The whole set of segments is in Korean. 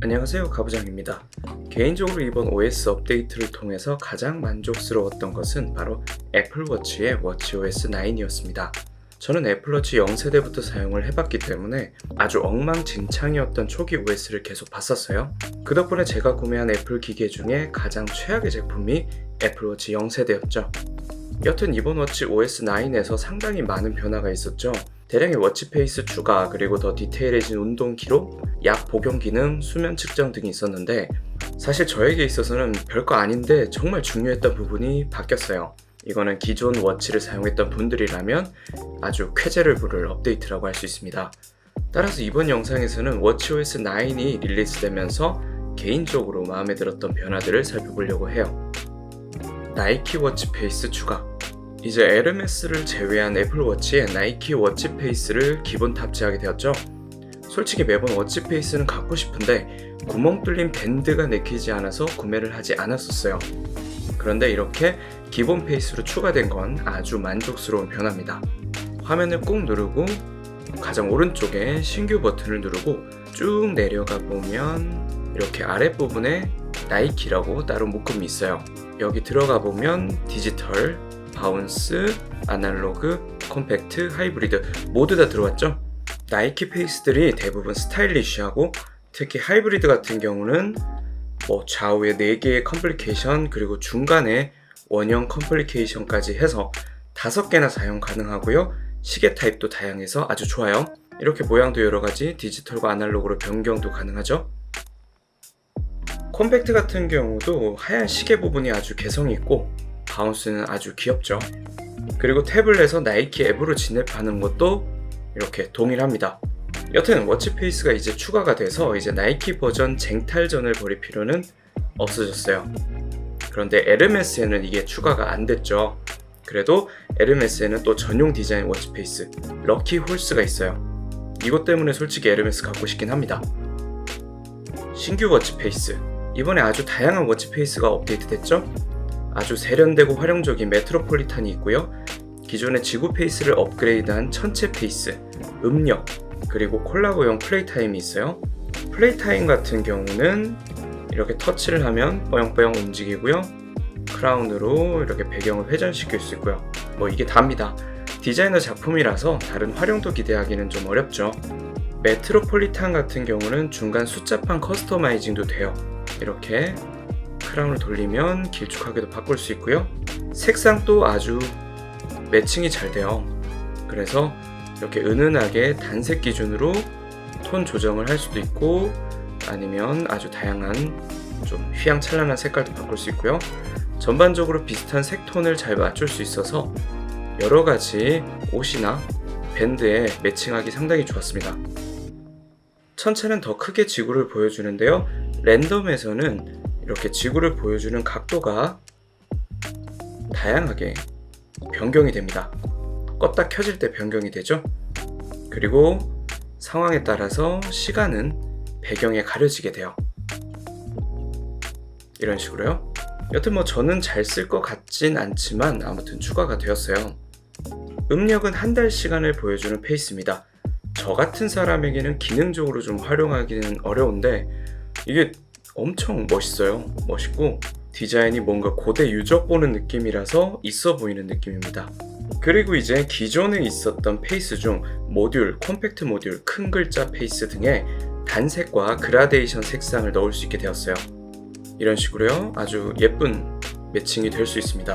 안녕하세요, 가부장입니다. 개인적으로 이번 OS 업데이트를 통해서 가장 만족스러웠던 것은 바로 애플워치의 워치OS 9이었습니다. 저는 애플워치 0세대부터 사용을 해봤기 때문에 아주 엉망진창이었던 초기 OS를 계속 봤었어요. 그 덕분에 제가 구매한 애플 기계 중에 가장 최악의 제품이 애플워치 0세대였죠. 여튼 이번 워치 OS 9에서 상당히 많은 변화가 있었죠. 대량의 워치페이스 추가, 그리고 더 디테일해진 운동 기록, 약 복용 기능, 수면 측정 등이 있었는데 사실 저에게 있어서는 별거 아닌데 정말 중요했던 부분이 바뀌었어요. 이거는 기존 워치를 사용했던 분들이라면 아주 쾌재를 부를 업데이트라고 할 수 있습니다. 따라서 이번 영상에서는 워치OS 9이 릴리스되면서 개인적으로 마음에 들었던 변화들을 살펴보려고 해요. 나이키 워치페이스 추가. 이제 에르메스를 제외한 애플워치에 나이키 워치페이스를 기본 탑재하게 되었죠. 솔직히 매번 워치페이스는 갖고 싶은데 구멍 뚫린 밴드가 내키지 않아서 구매를 하지 않았었어요. 그런데 이렇게 기본 페이스로 추가된 건 아주 만족스러운 변화입니다. 화면을 꾹 누르고 가장 오른쪽에 신규 버튼을 누르고 쭉 내려가 보면 이렇게 아랫부분에 나이키라고 따로 묶음이 있어요. 여기 들어가 보면 디지털, 바운스, 아날로그, 컴팩트, 하이브리드 모두 다 들어왔죠? 나이키 페이스들이 대부분 스타일리시하고 특히 하이브리드 같은 경우는 좌우에 4개의 컴플리케이션 그리고 중간에 원형 컴플리케이션까지 해서 5개나 사용 가능하고요. 시계 타입도 다양해서 아주 좋아요. 이렇게 모양도 여러가지 디지털과 아날로그로 변경도 가능하죠. 컴팩트 같은 경우도 하얀 시계 부분이 아주 개성이 있고 바운스는 아주 귀엽죠. 그리고 탭을 내서 나이키 앱으로 진입하는 것도 이렇게 동일합니다. 여튼 워치페이스가 이제 추가가 돼서 이제 나이키 버전 쟁탈전을 벌일 필요는 없어졌어요. 그런데 에르메스에는 이게 추가가 안 됐죠. 그래도 에르메스에는 또 전용 디자인 워치페이스 럭키 홀스가 있어요. 이것 때문에 솔직히 에르메스 갖고 싶긴 합니다. 신규 워치페이스. 이번에 아주 다양한 워치페이스가 업데이트 됐죠. 아주 세련되고 활용적인 메트로폴리탄이 있고요. 기존의 지구 페이스를 업그레이드한 천체 페이스, 음력, 그리고 콜라보용 플레이타임이 있어요. 플레이타임 같은 경우는 이렇게 터치를 하면 뽀용뽀용 움직이고요. 크라운으로 이렇게 배경을 회전시킬 수 있고요. 이게 답니다. 디자이너 작품이라서 다른 활용도 기대하기는 좀 어렵죠. 메트로폴리탄 같은 경우는 중간 숫자판 커스터마이징도 돼요. 이렇게 크라운을 돌리면 길쭉하게도 바꿀 수 있고요. 색상도 아주 매칭이 잘 돼요. 그래서 이렇게 은은하게 단색 기준으로 톤 조정을 할 수도 있고 아니면 아주 다양한 좀 휘황찬란한 색깔도 바꿀 수 있고요. 전반적으로 비슷한 색톤을 잘 맞출 수 있어서 여러가지 옷이나 밴드에 매칭하기 상당히 좋았습니다. 천체는 더 크게 지구를 보여주는데요. 랜덤에서는 이렇게 지구를 보여주는 각도가 다양하게 변경이 됩니다. 껐다 켜질 때 변경이 되죠. 그리고 상황에 따라서 시간은 배경에 가려지게 돼요. 이런 식으로요. 여튼 저는 잘 쓸 것 같진 않지만 아무튼 추가가 되었어요. 음력은 한 달 시간을 보여주는 페이스입니다. 저 같은 사람에게는 기능적으로 좀 활용하기는 어려운데 이게 엄청 멋있어요. 멋있고 디자인이 뭔가 고대 유적 보는 느낌이라서 있어 보이는 느낌입니다. 그리고 이제 기존에 있었던 페이스 중 모듈, 컴팩트 모듈, 큰 글자 페이스 등의 단색과 그라데이션 색상을 넣을 수 있게 되었어요. 이런 식으로요. 아주 예쁜 매칭이 될 수 있습니다.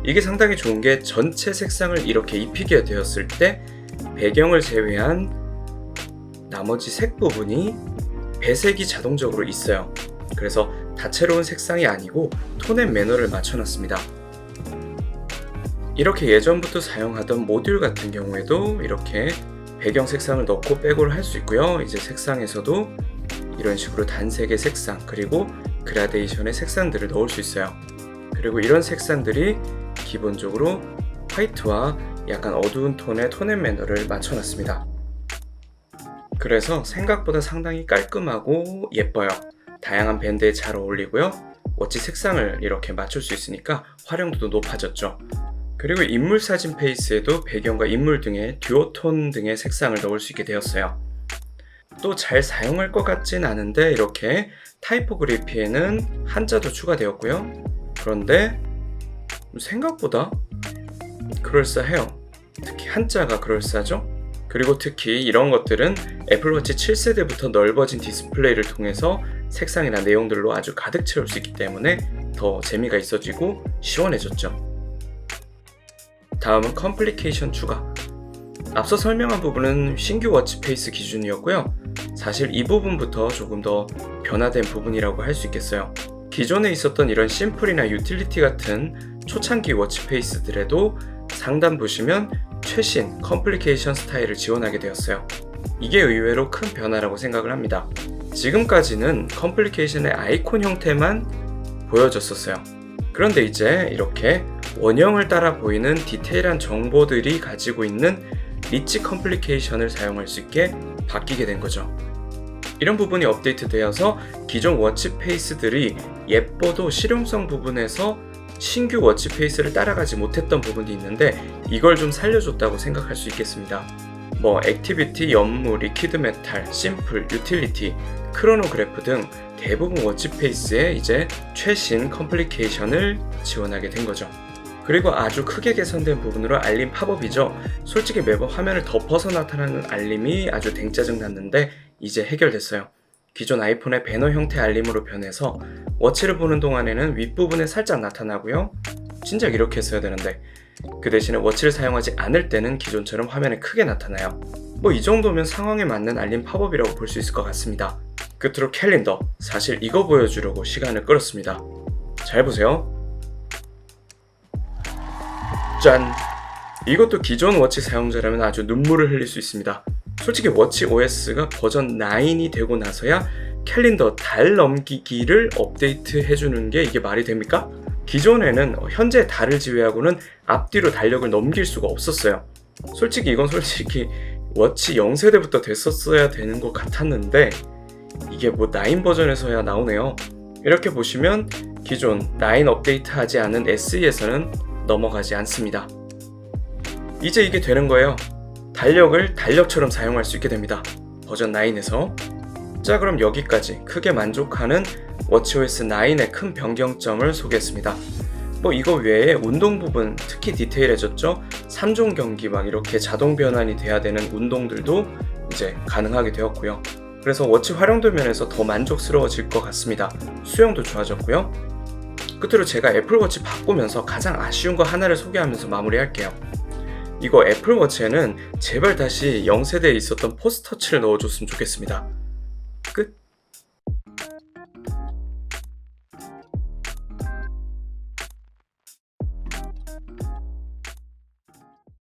이게 상당히 좋은 게 전체 색상을 이렇게 입히게 되었을 때 배경을 제외한 나머지 색 부분이 배색이 자동적으로 있어요. 그래서 다채로운 색상이 아니고 톤 앤 매너를 맞춰놨습니다. 이렇게 예전부터 사용하던 모듈 같은 경우에도 이렇게 배경 색상을 넣고 빼고를 할 수 있고요. 이제 색상에서도 이런 식으로 단색의 색상 그리고 그라데이션의 색상들을 넣을 수 있어요. 그리고 이런 색상들이 기본적으로 화이트와 약간 어두운 톤의 톤 앤 매너를 맞춰놨습니다. 그래서 생각보다 상당히 깔끔하고 예뻐요. 다양한 밴드에 잘 어울리고요. 워치 색상을 이렇게 맞출 수 있으니까 활용도도 높아졌죠. 그리고 인물 사진 페이스에도 배경과 인물 등의 듀오톤 등의 색상을 넣을 수 있게 되었어요. 또 잘 사용할 것 같진 않은데 이렇게 타이포그래피에는 한자도 추가되었고요. 그런데 생각보다 그럴싸해요. 특히 한자가 그럴싸하죠? 그리고 특히 이런 것들은 애플워치 7세대부터 넓어진 디스플레이를 통해서 색상이나 내용들로 아주 가득 채울 수 있기 때문에 더 재미가 있어지고 시원해졌죠. 다음은 컴플리케이션 추가. 앞서 설명한 부분은 신규 워치페이스 기준이었고요. 사실 이 부분부터 조금 더 변화된 부분이라고 할 수 있겠어요. 기존에 있었던 이런 심플이나 유틸리티 같은 초창기 워치페이스들에도 상단 보시면 최신 컴플리케이션 스타일을 지원하게 되었어요. 이게 의외로 큰 변화라고 생각을 합니다. 지금까지는 컴플리케이션의 아이콘 형태만 보여졌었어요. 그런데 이제 이렇게 원형을 따라 보이는 디테일한 정보들이 가지고 있는 리치 컴플리케이션을 사용할 수 있게 바뀌게 된 거죠. 이런 부분이 업데이트되어서 기존 워치페이스들이 예뻐도 실용성 부분에서 신규 워치페이스를 따라가지 못했던 부분이 있는데 이걸 좀 살려줬다고 생각할 수 있겠습니다. 액티비티, 연무, 리퀴드 메탈, 심플, 유틸리티, 크로노그래프 등 대부분 워치페이스에 이제 최신 컴플리케이션을 지원하게 된 거죠. 그리고 아주 크게 개선된 부분으로 알림 팝업이죠. 솔직히 매번 화면을 덮어서 나타나는 알림이 아주 댕짜증 났는데 이제 해결됐어요. 기존 아이폰의 배너 형태 알림으로 변해서 워치를 보는 동안에는 윗부분에 살짝 나타나고요. 진작 이렇게 했어야 되는데 그 대신에 워치를 사용하지 않을 때는 기존처럼 화면에 크게 나타나요. 이 정도면 상황에 맞는 알림 팝업이라고 볼 수 있을 것 같습니다. 끝으로 캘린더. 사실 이거 보여주려고 시간을 끌었습니다. 잘 보세요. 짠! 이것도 기존 워치 사용자라면 아주 눈물을 흘릴 수 있습니다. 솔직히 워치 OS가 버전 9이 되고 나서야 캘린더 달 넘기기를 업데이트 해주는 게 이게 말이 됩니까? 기존에는 현재 달을 제외하고는 앞뒤로 달력을 넘길 수가 없었어요. 솔직히 이건 워치 0세대부터 됐었어야 되는 것 같았는데 이게 9 버전에서야 나오네요. 이렇게 보시면 기존 9 업데이트 하지 않은 SE에서는 넘어가지 않습니다. 이제 이게 되는 거예요. 달력을 달력처럼 사용할 수 있게 됩니다. 버전 9에서. 자, 그럼 여기까지 크게 만족하는 워치OS 9의 큰 변경점을 소개했습니다. 이거 외에 운동 부분 특히 디테일해졌죠. 3종 경기 이렇게 자동 변환이 돼야 되는 운동들도 이제 가능하게 되었고요. 그래서 워치 활용도 면에서 더 만족스러워질 것 같습니다. 수영도 좋아졌고요. 끝으로 제가 애플워치 바꾸면서 가장 아쉬운 거 하나를 소개하면서 마무리할게요. 이거 애플워치에는 제발 다시 0세대에 있었던 포스터치를 넣어줬으면 좋겠습니다.